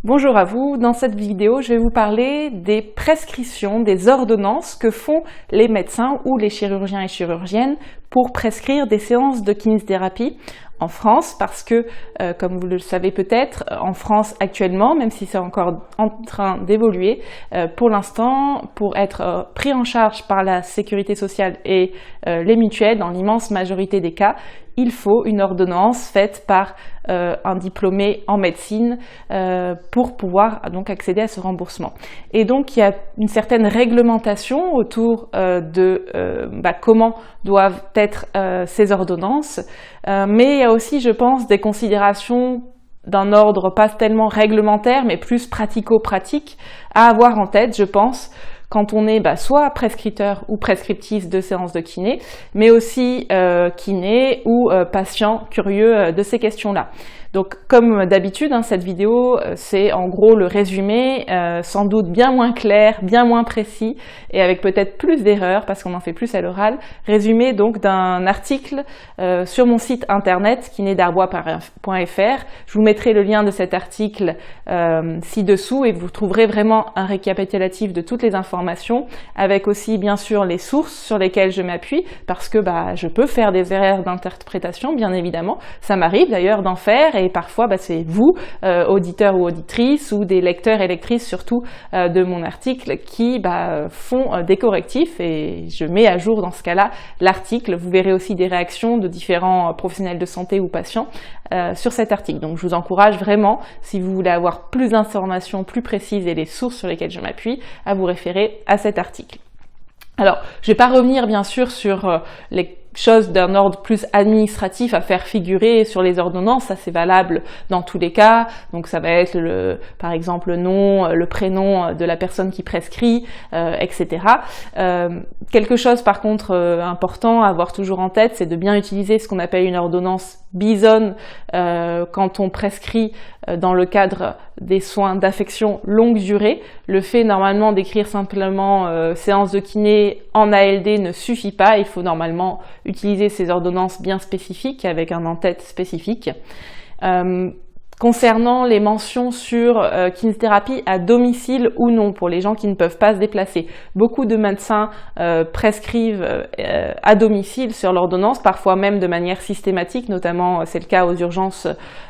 Bonjour à vous, dans cette vidéo je vais vous parler des prescriptions, des ordonnances que font les médecins ou les chirurgiens et chirurgiennes pour prescrire des séances de kinésithérapie en France parce que, comme vous le savez peut-être, en France actuellement, même si c'est encore en train d'évoluer, pour l'instant, pour être pris en charge par la sécurité sociale et les mutuelles, dans l'immense majorité des cas, il faut une ordonnance faite par un diplômé en médecine pour pouvoir donc accéder à ce remboursement. Et donc il y a une certaine réglementation autour de comment doivent être ces ordonnances, mais il y a aussi, je pense, des considérations d'un ordre pas tellement réglementaire, mais plus pratico-pratique à avoir en tête, je pense, quand on est soit prescripteur ou prescriptrice de séances de kiné, mais aussi kiné ou patient curieux de ces questions-là. Donc comme d'habitude, cette vidéo, c'est en gros le résumé, sans doute bien moins clair, bien moins précis et avec peut-être plus d'erreurs parce qu'on en fait plus à l'oral, résumé donc d'un article sur mon site internet kinédarbois.fr. Je vous mettrai le lien de cet article ci-dessous et vous trouverez vraiment un récapitulatif de toutes les informations avec aussi bien sûr les sources sur lesquelles je m'appuie parce que je peux faire des erreurs d'interprétation, bien évidemment. Ça m'arrive d'ailleurs d'en faire et parfois c'est vous, auditeurs ou auditrices ou des lecteurs et lectrices surtout de mon article qui font des correctifs et je mets à jour dans ce cas-là l'article. Vous verrez aussi des réactions de différents professionnels de santé ou patients sur cet article. Donc je vous encourage vraiment, si vous voulez avoir plus d'informations plus précises et les sources sur lesquelles je m'appuie, à vous référer à cet article. Alors, je ne vais pas revenir bien sûr sur les choses d'un ordre plus administratif à faire figurer sur les ordonnances, ça c'est valable dans tous les cas, donc ça va être par exemple le nom, le prénom de la personne qui prescrit, etc. Quelque chose par contre important à avoir toujours en tête, c'est de bien utiliser ce qu'on appelle une ordonnance Bison quand on prescrit dans le cadre des soins d'affection longue durée. Le fait normalement d'écrire simplement séance de kiné en ALD ne suffit pas, il faut normalement utiliser ces ordonnances bien spécifiques avec un en-tête spécifique. Concernant les mentions sur kinésithérapie à domicile ou non, pour les gens qui ne peuvent pas se déplacer, beaucoup de médecins prescrivent à domicile sur l'ordonnance, parfois même de manière systématique, notamment c'est le cas aux urgences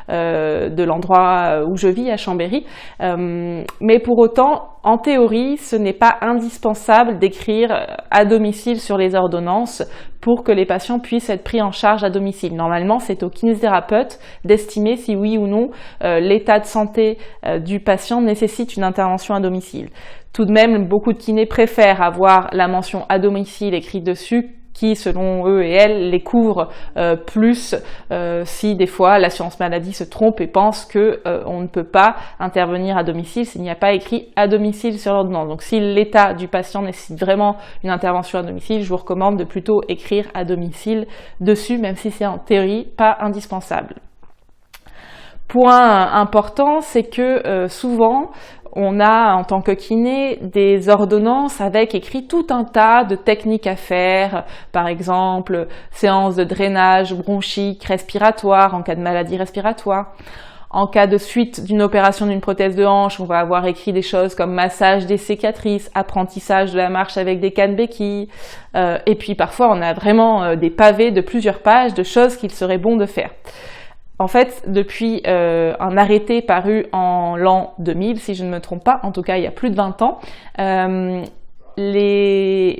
de l'endroit où je vis, à Chambéry. Mais pour autant, en théorie, ce n'est pas indispensable d'écrire à domicile sur les ordonnances pour que les patients puissent être pris en charge à domicile. Normalement, c'est au kinésithérapeute d'estimer si oui ou non l'état de santé du patient nécessite une intervention à domicile. Tout de même, beaucoup de kinés préfèrent avoir la mention à domicile écrite dessus qui, selon eux et elles, les couvre plus si des fois l'assurance maladie se trompe et pense que on ne peut pas intervenir à domicile s'il n'y a pas écrit à domicile sur l'ordonnance. Donc si l'état du patient nécessite vraiment une intervention à domicile, je vous recommande de plutôt écrire à domicile dessus, même si c'est en théorie pas indispensable. Point important, c'est que souvent, on a en tant que kiné des ordonnances avec écrit tout un tas de techniques à faire, par exemple séance de drainage bronchique respiratoire en cas de maladie respiratoire. En cas de suite d'une opération d'une prothèse de hanche, on va avoir écrit des choses comme massage des cicatrices, apprentissage de la marche avec des cannes béquilles, et puis parfois on a vraiment des pavés de plusieurs pages de choses qu'il serait bon de faire. En fait, depuis un arrêté paru en l'an 2000, si je ne me trompe pas, en tout cas il y a plus de 20 ans, les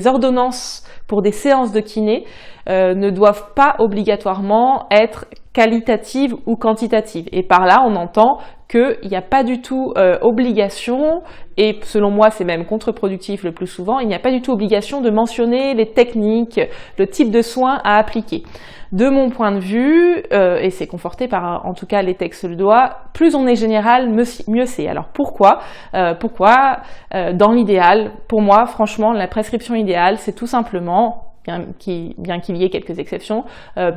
ordonnances pour des séances de kiné ne doivent pas obligatoirement être qualitatives ou quantitatives. Et par là, on entend qu'il n'y a pas du tout obligation, et selon moi c'est même contre-productif le plus souvent, il n'y a pas du tout obligation de mentionner les techniques, le type de soins à appliquer. De mon point de vue, et c'est conforté par en tout cas les textes le doigt, plus on est général, mieux c'est. Alors pourquoi dans l'idéal, pour moi franchement la prescription idéale c'est tout simplement bien qu'il y ait quelques exceptions,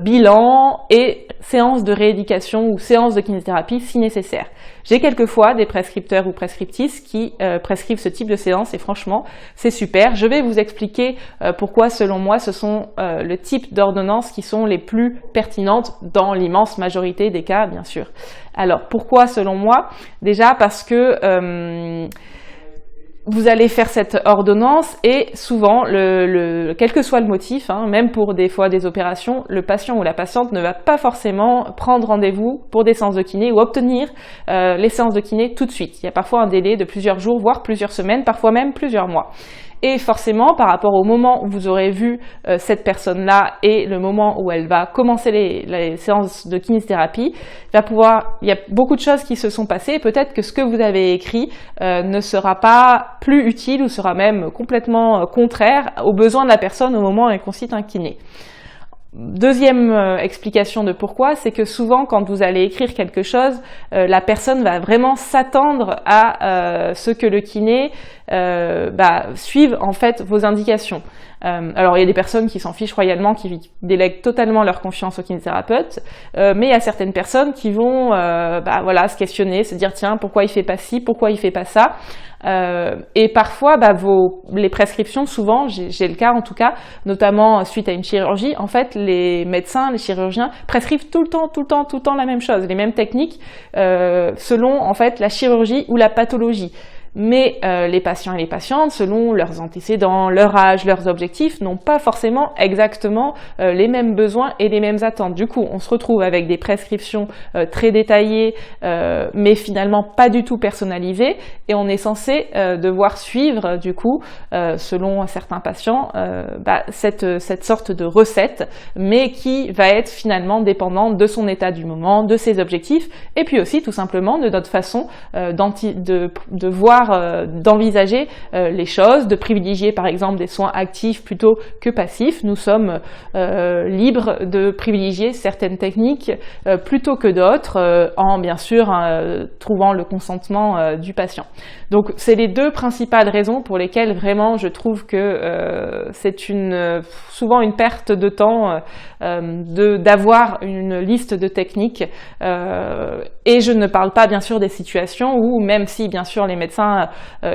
bilan et séance de rééducation ou séance de kinésithérapie si nécessaire. J'ai quelquefois des prescripteurs ou prescriptrices qui prescrivent ce type de séance et franchement, c'est super. Je vais vous expliquer pourquoi, selon moi, ce sont le type d'ordonnances qui sont les plus pertinentes dans l'immense majorité des cas, bien sûr. Alors, pourquoi selon moi? Déjà parce que vous allez faire cette ordonnance et souvent, quel que soit le motif, même pour des fois des opérations, le patient ou la patiente ne va pas forcément prendre rendez-vous pour des séances de kiné ou obtenir les séances de kiné tout de suite. Il y a parfois un délai de plusieurs jours, voire plusieurs semaines, parfois même plusieurs mois. Et forcément, par rapport au moment où vous aurez vu cette personne-là et le moment où elle va commencer les séances de kinésithérapie, il y a beaucoup de choses qui se sont passées. Peut-être que ce que vous avez écrit ne sera pas plus utile ou sera même complètement contraire aux besoins de la personne au moment où elle consulte un kiné. Deuxième explication de pourquoi, c'est que souvent quand vous allez écrire quelque chose, la personne va vraiment s'attendre à ce que le kiné suive en fait vos indications. Alors il y a des personnes qui s'en fichent royalement, qui délèguent totalement leur confiance au kinésithérapeute, mais il y a certaines personnes qui vont se questionner, se dire tiens pourquoi il fait pas ci, pourquoi il fait pas ça. Et parfois, les prescriptions, souvent, j'ai le cas en tout cas, notamment suite à une chirurgie, en fait, les médecins, les chirurgiens prescrivent tout le temps la même chose, les mêmes techniques, selon en fait la chirurgie ou la pathologie. Mais les patients et les patientes, selon leurs antécédents, leur âge, leurs objectifs, n'ont pas forcément exactement les mêmes besoins et les mêmes attentes. Du coup, on se retrouve avec des prescriptions très détaillées, mais finalement pas du tout personnalisées, et on est censé devoir suivre, du coup, selon certains patients, cette sorte de recette, mais qui va être finalement dépendante de son état du moment, de ses objectifs, et puis aussi tout simplement de notre façon de voir d'envisager les choses, de privilégier par exemple des soins actifs plutôt que passifs. Nous sommes libres de privilégier certaines techniques plutôt que d'autres, en bien sûr trouvant le consentement du patient. Donc c'est les deux principales raisons pour lesquelles vraiment je trouve que c'est souvent une perte de temps d'avoir une liste de techniques, et je ne parle pas bien sûr des situations où, même si bien sûr les médecins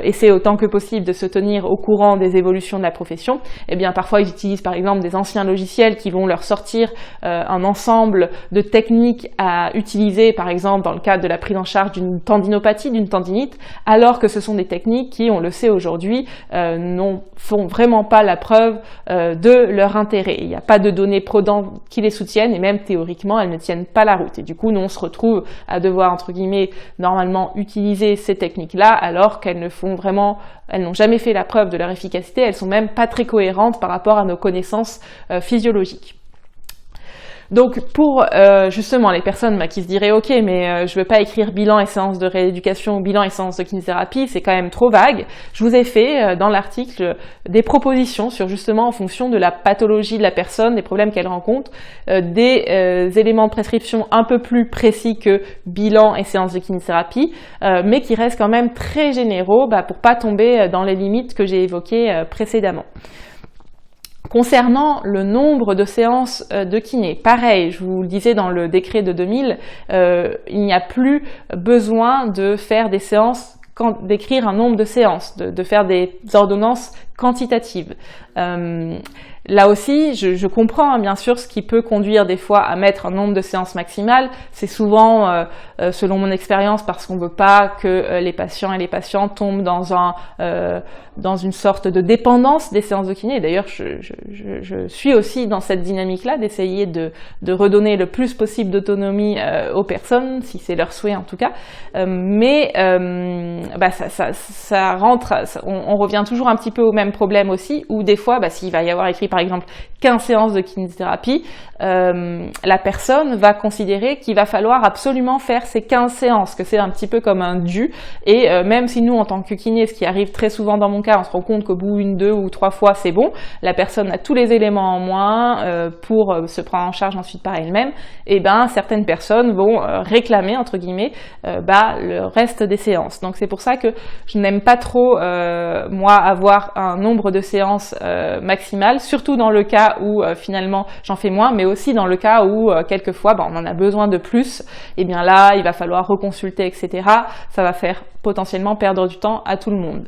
essaient autant que possible de se tenir au courant des évolutions de la profession, eh bien parfois ils utilisent par exemple des anciens logiciels qui vont leur sortir un ensemble de techniques à utiliser, par exemple dans le cadre de la prise en charge d'une tendinopathie, d'une tendinite, alors que ce sont des techniques qui, on le sait aujourd'hui, font vraiment pas la preuve de leur intérêt. Il n'y a pas de données probantes qui les soutiennent, et même théoriquement elles ne tiennent pas la route. Et du coup nous on se retrouve à devoir entre guillemets normalement utiliser ces techniques-là, alors qu'elles n'ont jamais fait la preuve de leur efficacité, elles sont même pas très cohérentes par rapport à nos connaissances physiologiques. Donc pour justement les personnes qui se diraient ok mais je veux pas écrire bilan et séance de rééducation, bilan et séance de kinésithérapie, c'est quand même trop vague, je vous ai fait dans l'article des propositions sur justement en fonction de la pathologie de la personne, des problèmes qu'elle rencontre, des éléments de prescription un peu plus précis que bilan et séance de kinésithérapie, mais qui restent quand même très généraux pour pas tomber dans les limites que j'ai évoquées précédemment. Concernant le nombre de séances de kiné, pareil, je vous le disais dans le décret de 2000, il n'y a plus besoin de faire des séances, d'écrire un nombre de séances, de faire des ordonnances quantitatives. Là aussi, je comprends bien sûr ce qui peut conduire des fois à mettre un nombre de séances maximales. C'est souvent, selon mon expérience, parce qu'on ne veut pas que les patients et les patientes tombent dans une sorte de dépendance des séances de kiné. D'ailleurs, je suis aussi dans cette dynamique-là, d'essayer de redonner le plus possible d'autonomie aux personnes, si c'est leur souhait en tout cas. Mais ça rentre, on revient toujours un petit peu au même problème aussi, où des fois, s'il va y avoir écrit par exemple 15 séances de kinésithérapie, la personne va considérer qu'il va falloir absolument faire ces 15 séances, que c'est un petit peu comme un dû, et même si nous, en tant que kiné, ce qui arrive très souvent dans mon cas, on se rend compte qu'au bout d'une, 2 ou 3 fois, c'est bon, la personne a tous les éléments en moins pour se prendre en charge ensuite par elle-même, et ben certaines personnes vont réclamer, entre guillemets, le reste des séances. Donc c'est pour ça que je n'aime pas trop, moi, avoir un nombre de séances maximal, surtout dans le cas où finalement j'en fais moins, mais aussi dans le cas où quelquefois on en a besoin de plus, et bien là il va falloir reconsulter, etc. Ça va faire potentiellement perdre du temps à tout le monde.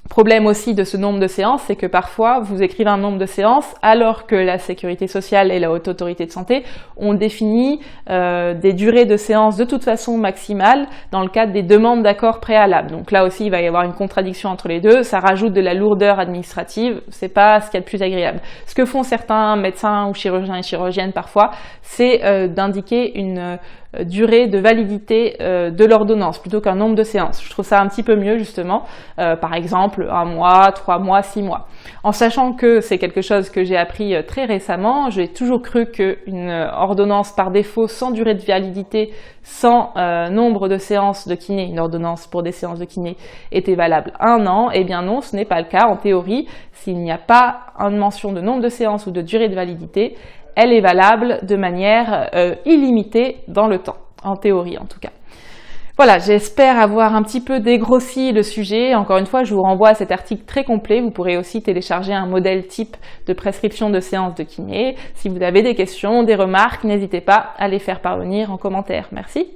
Problème aussi de ce nombre de séances, c'est que parfois vous écrivez un nombre de séances alors que la sécurité sociale et la haute autorité de santé ont défini des durées de séances de toute façon maximales dans le cadre des demandes d'accord préalables. Donc là aussi il va y avoir une contradiction entre les deux, ça rajoute de la lourdeur administrative, c'est pas ce qu'il y a de plus agréable. Ce que font certains médecins ou chirurgiens et chirurgiennes parfois, c'est d'indiquer une durée de validité de l'ordonnance plutôt qu'un nombre de séances. Je trouve ça un petit peu mieux justement, par exemple 1 mois, 3 mois, 6 mois. En sachant que c'est quelque chose que j'ai appris très récemment, j'ai toujours cru qu'une ordonnance par défaut sans durée de validité, sans nombre de séances de kiné, une ordonnance pour des séances de kiné était valable 1 an, et bien non, ce n'est pas le cas. En théorie, s'il n'y a pas une mention de nombre de séances ou de durée de validité, elle est valable de manière illimitée dans le temps, en théorie en tout cas. Voilà, j'espère avoir un petit peu dégrossi le sujet. Encore une fois, je vous renvoie à cet article très complet. Vous pourrez aussi télécharger un modèle type de prescription de séance de kiné. Si vous avez des questions, des remarques, n'hésitez pas à les faire parvenir en commentaire. Merci.